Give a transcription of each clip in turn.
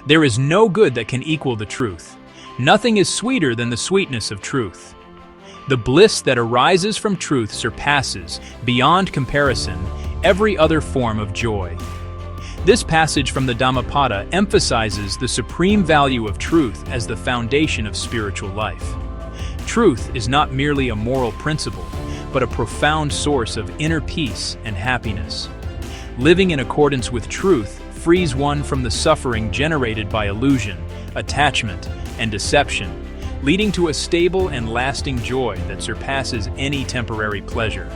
There is no good that can equal the truth. Nothing is sweeter than the sweetness of truth. The bliss that arises from truth surpasses, beyond comparison, every other form of joy. This passage from the Dhammapada emphasizes the supreme value of truth as the foundation of spiritual life. Truth is not merely a moral principle, but a profound source of inner peace and happiness. Living in accordance with truth frees one from the suffering generated by illusion, attachment, and deception, leading to a stable and lasting joy that surpasses any temporary pleasure.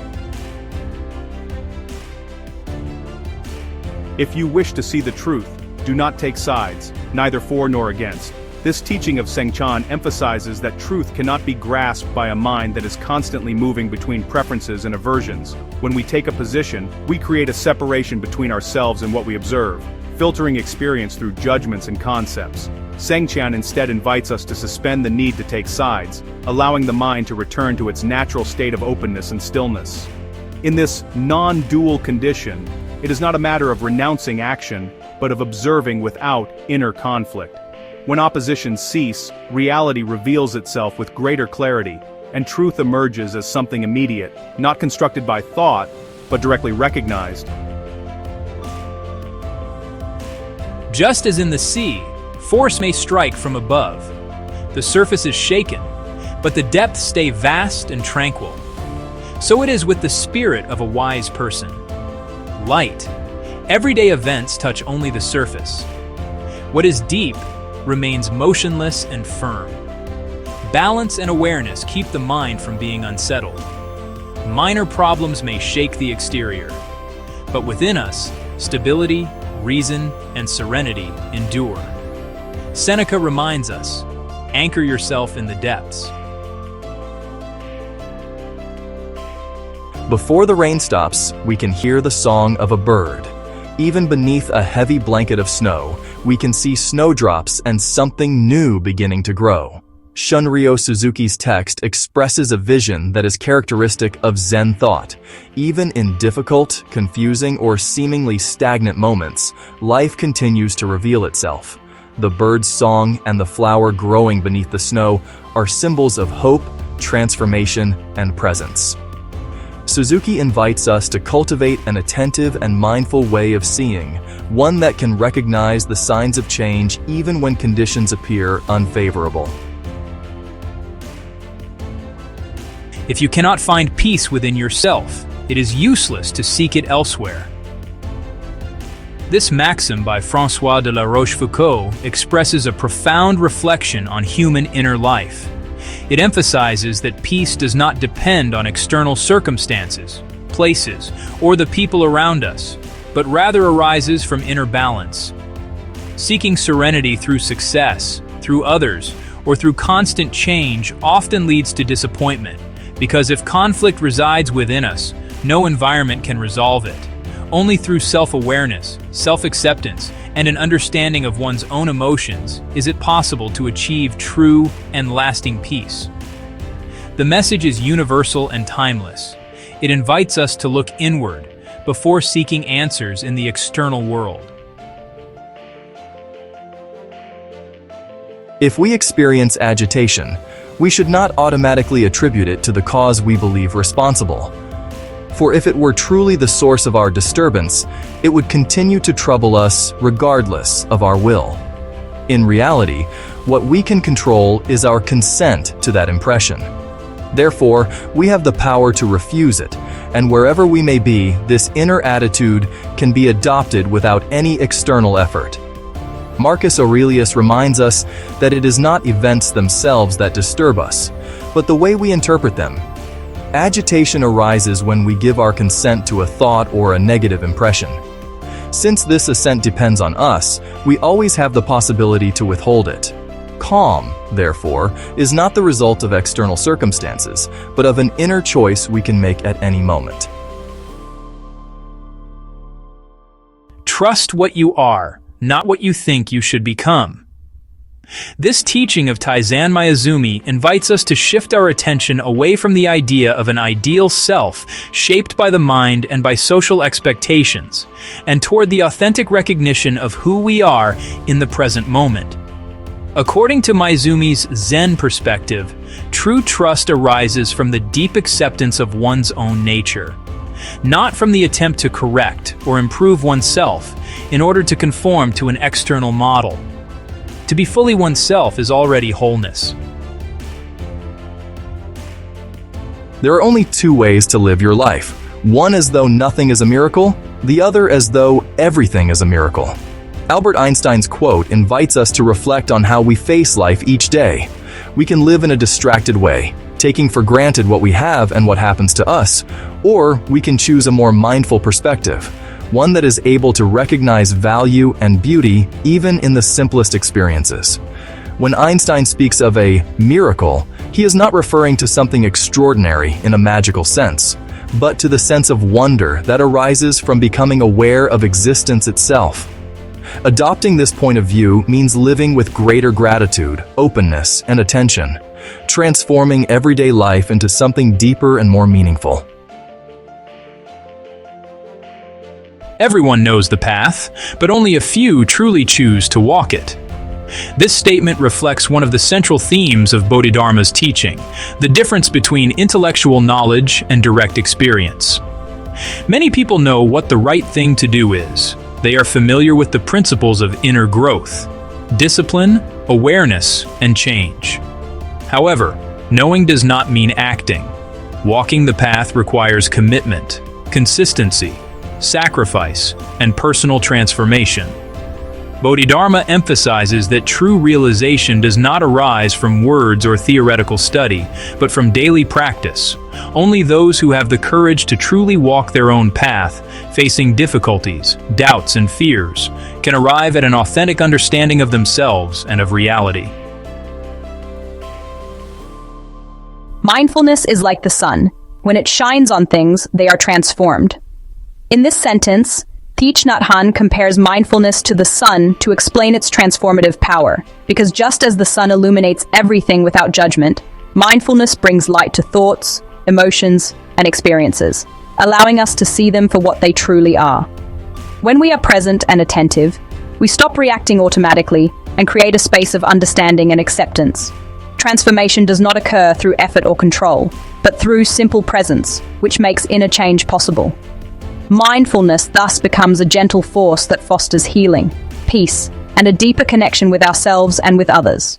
If you wish to see the truth, do not take sides, neither for nor against. This teaching of Sengchan emphasizes that truth cannot be grasped by a mind that is constantly moving between preferences and aversions. When we take a position, we create a separation between ourselves and what we observe, filtering experience through judgments and concepts. Sengchan instead invites us to suspend the need to take sides, allowing the mind to return to its natural state of openness and stillness. In this non-dual condition, it is not a matter of renouncing action, but of observing without inner conflict. When oppositions cease, reality reveals itself with greater clarity, and truth emerges as something immediate, not constructed by thought, but directly recognized. Just as in the sea, force may strike from above. The surface is shaken, but the depths stay vast and tranquil. So it is with the spirit of a wise person. Light. Everyday events touch only the surface. What is deep remains motionless and firm. Balance and awareness keep the mind from being unsettled. Minor problems may shake the exterior, but within us, stability, reason, and serenity endure. Seneca reminds us, anchor yourself in the depths. Before the rain stops, we can hear the song of a bird. Even beneath a heavy blanket of snow, we can see snowdrops and something new beginning to grow. Shunryo Suzuki's text expresses a vision that is characteristic of Zen thought. Even in difficult, confusing, or seemingly stagnant moments, life continues to reveal itself. The bird's song and the flower growing beneath the snow are symbols of hope, transformation, and presence. Suzuki invites us to cultivate an attentive and mindful way of seeing, one that can recognize the signs of change even when conditions appear unfavorable. If you cannot find peace within yourself, it is useless to seek it elsewhere. This maxim by François de la Rochefoucauld expresses a profound reflection on human inner life. It emphasizes that peace does not depend on external circumstances, places, or the people around us, but rather arises from inner balance. Seeking serenity through success, through others, or through constant change often leads to disappointment, because if conflict resides within us, no environment can resolve it. Only through self-awareness, self-acceptance, and an understanding of one's own emotions is it possible to achieve true and lasting peace. The message is universal and timeless. It invites us to look inward before seeking answers in the external world. If we experience agitation, we should not automatically attribute it to the cause we believe responsible. For if it were truly the source of our disturbance, it would continue to trouble us regardless of our will. In reality, what we can control is our consent to that impression. Therefore, we have the power to refuse it, and wherever we may be, this inner attitude can be adopted without any external effort. Marcus Aurelius reminds us that it is not events themselves that disturb us, but the way we interpret them. Agitation arises when we give our consent to a thought or a negative impression. Since this assent depends on us, we always have the possibility to withhold it. Calm, therefore, is not the result of external circumstances, but of an inner choice we can make at any moment. Trust what you are, not what you think you should become. This teaching of Taizan Miyazumi invites us to shift our attention away from the idea of an ideal self shaped by the mind and by social expectations, and toward the authentic recognition of who we are in the present moment. According to Mizumi's Zen perspective, true trust arises from the deep acceptance of one's own nature, not from the attempt to correct or improve oneself in order to conform to an external model. To be fully oneself is already wholeness. There are only two ways to live your life. One as though nothing is a miracle, the other as though everything is a miracle. Albert Einstein's quote invites us to reflect on how we face life each day. We can live in a distracted way, taking for granted what we have and what happens to us, or we can choose a more mindful perspective, one that is able to recognize value and beauty even in the simplest experiences. When Einstein speaks of a miracle, he is not referring to something extraordinary in a magical sense, but to the sense of wonder that arises from becoming aware of existence itself. Adopting this point of view means living with greater gratitude, openness, and attention, transforming everyday life into something deeper and more meaningful. Everyone knows the path, but only a few truly choose to walk it. This statement reflects one of the central themes of Bodhidharma's teaching, the difference between intellectual knowledge and direct experience. Many people know what the right thing to do is. They are familiar with the principles of inner growth, discipline, awareness, and change. However, knowing does not mean acting. Walking the path requires commitment, consistency, sacrifice, and personal transformation. Bodhidharma emphasizes that true realization does not arise from words or theoretical study, but from daily practice. Only those who have the courage to truly walk their own path, facing difficulties, doubts, and fears, can arrive at an authentic understanding of themselves and of reality. Mindfulness is like the sun. When it shines on things, they are transformed. In this sentence, Thich Nhat Hanh compares mindfulness to the sun to explain its transformative power, because just as the sun illuminates everything without judgment, mindfulness brings light to thoughts, emotions, and experiences, allowing us to see them for what they truly are. When we are present and attentive, we stop reacting automatically and create a space of understanding and acceptance. Transformation does not occur through effort or control, but through simple presence, which makes inner change possible. Mindfulness thus becomes a gentle force that fosters healing, peace, and a deeper connection with ourselves and with others.